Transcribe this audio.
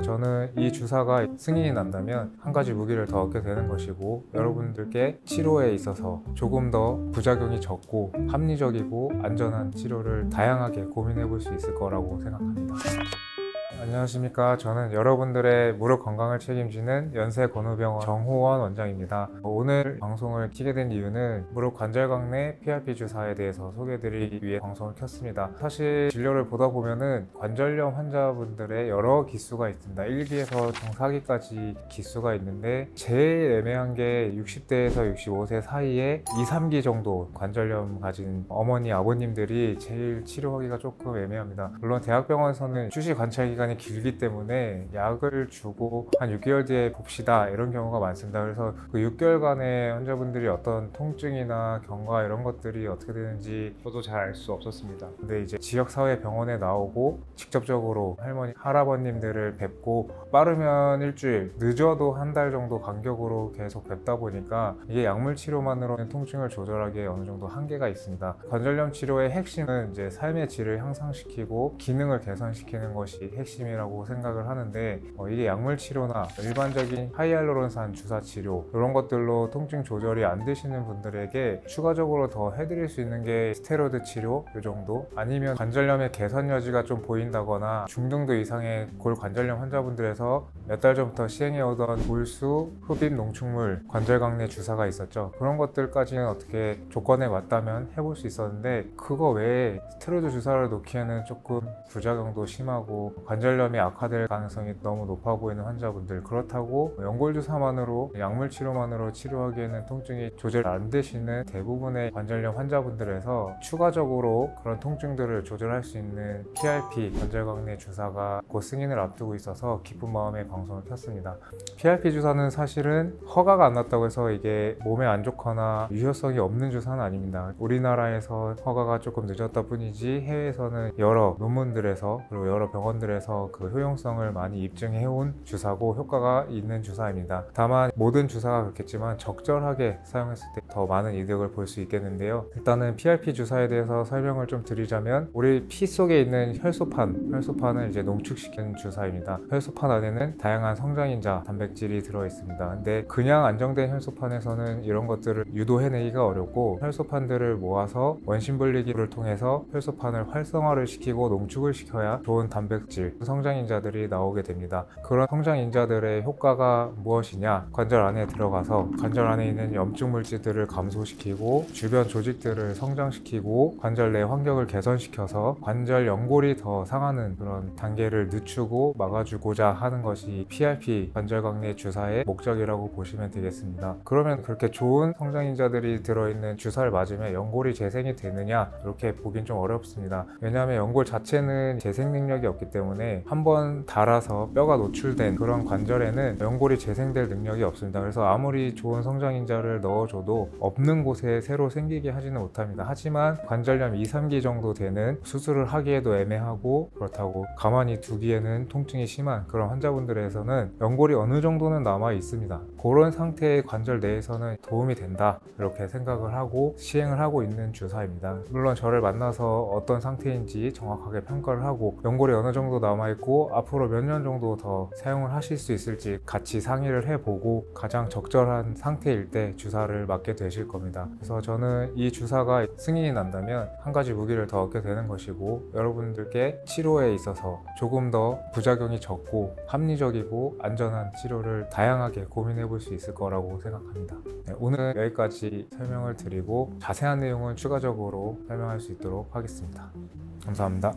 그래서 저는 이 주사가 승인이 난다면 한 가지 무기를 더 얻게 되는 것이고, 여러분들께 치료에 있어서 조금 더 부작용이 적고 합리적이고 안전한 치료를 다양하게 고민해 볼 수 있을 거라고 생각합니다. 안녕하십니까. 저는 여러분들의 무릎 건강을 책임지는 연세건우병원 정호원 원장입니다. 오늘 방송을 켜게 된 이유는 무릎 관절각 내 PRP 주사에 대해서 소개해드리기 위해 방송을 켰습니다. 사실 진료를 보다 보면은 관절염 환자분들의 여러 기수가 있습니다. 1기에서 중 4기까지 기수가 있는데, 제일 애매한 게 60대에서 65세 사이에 2, 3기 정도 관절염 가진 어머니, 아버님들이 제일 치료하기가 조금 애매합니다. 물론 대학병원에서는 휴식 관찰 기간이 길기 때문에 약을 주고 한 6개월 뒤에 봅시다 이런 경우가 많습니다. 그래서 그 6개월간의 환자분들이 어떤 통증이나 경과 이런 것들이 어떻게 되는지 저도 잘 알 수 없었습니다. 근데 이제 지역사회 병원에 나오고 직접적으로 할머니, 할아버님들을 뵙고 빠르면 일주일, 늦어도 한 달 정도 간격으로 계속 뵙다 보니까 이게 약물 치료만으로는 통증을 조절하기에 어느 정도 한계가 있습니다. 관절염 치료의 핵심은 이제 삶의 질을 향상시키고 기능을 개선시키는 것이 핵심이라고 생각을 하는데, 이게 약물 치료나 일반적인 하이알루론산 주사 치료 이런 것들로 통증 조절이 안 되시는 분들에게 추가적으로 더 해드릴 수 있는 게 스테로이드 치료 이 정도, 아니면 관절염의 개선 여지가 좀 보인다거나 중등도 이상의 골관절염 환자분들에서 몇 달 전부터 시행해오던 골수, 흡입, 농축물 관절각 내 주사가 있었죠. 그런 것들까지는 어떻게 조건에 맞다면 해볼 수 있었는데, 그거 외에 스테로이드 주사를 놓기에는 조금 부작용도 심하고 관절염이 악화될 가능성이 너무 높아 보이는 환자분들, 그렇다고 연골주사만으로 약물 치료만으로 치료하기에는 통증이 조절 안 되시는 대부분의 관절염 환자분들에서 추가적으로 그런 통증들을 조절할 수 있는 PRP 관절각 내 주사가 곧 승인을 앞두고 있어서 기쁜 마음에 방송을 켰습니다. PRP 주사는 사실은 허가가 안 났다고 해서 이게 몸에 안 좋거나 유효성이 없는 주사는 아닙니다. 우리나라에서 허가가 조금 늦었다 뿐이지 해외에서는 여러 논문들에서 그리고 여러 병원들에서 그 효용성을 많이 입증해온 주사고 효과가 있는 주사입니다. 다만 모든 주사가 그렇겠지만 적절하게 사용했을 때 더 많은 이득을 볼 수 있겠는데요. 일단은 PRP 주사에 대해서 설명을 좀 드리자면, 우리 피 속에 있는 혈소판을 이제 농축시키는 주사입니다. 혈소판 안에는 다양한 성장인자 단백질이 들어있습니다. 근데 그냥 안정된 혈소판에서는 이런 것들을 유도해내기가 어렵고, 혈소판들을 모아서 원심분리기를 통해서 혈소판을 활성화를 시키고 농축을 시켜야 좋은 단백질, 성장인자들이 나오게 됩니다. 그런 성장인자들의 효과가 무엇이냐? 관절 안에 들어가서 관절 안에 있는 염증 물질들을 감소시키고 주변 조직들을 성장시키고 관절 내 환경을 개선시켜서 관절 연골이 더 상하는 그런 단계를 늦추고 막아주고자 하는 것이 PRP 관절각 내 주사의 목적이라고 보시면 되겠습니다. 그러면 그렇게 좋은 성장인자들이 들어있는 주사를 맞으면 연골이 재생이 되느냐? 이렇게 보긴 좀 어렵습니다. 왜냐하면 연골 자체는 재생 능력이 없기 때문에 한번 닳아서 뼈가 노출된 그런 관절에는 연골이 재생될 능력이 없습니다. 그래서 아무리 좋은 성장인자를 넣어줘도 없는 곳에 새로 생기게 하지는 못합니다. 하지만 관절염 2, 3기 정도 되는, 수술을 하기에도 애매하고 그렇다고 가만히 두기에는 통증이 심한 그런 환자분들에서는 연골이 어느 정도는 남아 있습니다. 그런 상태의 관절 내에서는 도움이 된다, 이렇게 생각을 하고 시행을 하고 있는 주사입니다. 물론 저를 만나서 어떤 상태인지 정확하게 평가를 하고 연골이 어느 정도 남아있고 앞으로 몇 년 정도 더 사용을 하실 수 있을지 같이 상의를 해보고 가장 적절한 상태일 때 주사를 맞게 되실 겁니다. 그래서 저는 이 주사가 승인이 난다면 한 가지 무기를 더 얻게 되는 것이고, 여러분들께 치료에 있어서 조금 더 부작용이 적고 합리적이고 안전한 치료를 다양하게 고민해 볼 수 있을 거라고 생각합니다. 오늘 여기까지 설명을 드리고 자세한 내용은 추가적으로 설명할 수 있도록 하겠습니다. 감사합니다.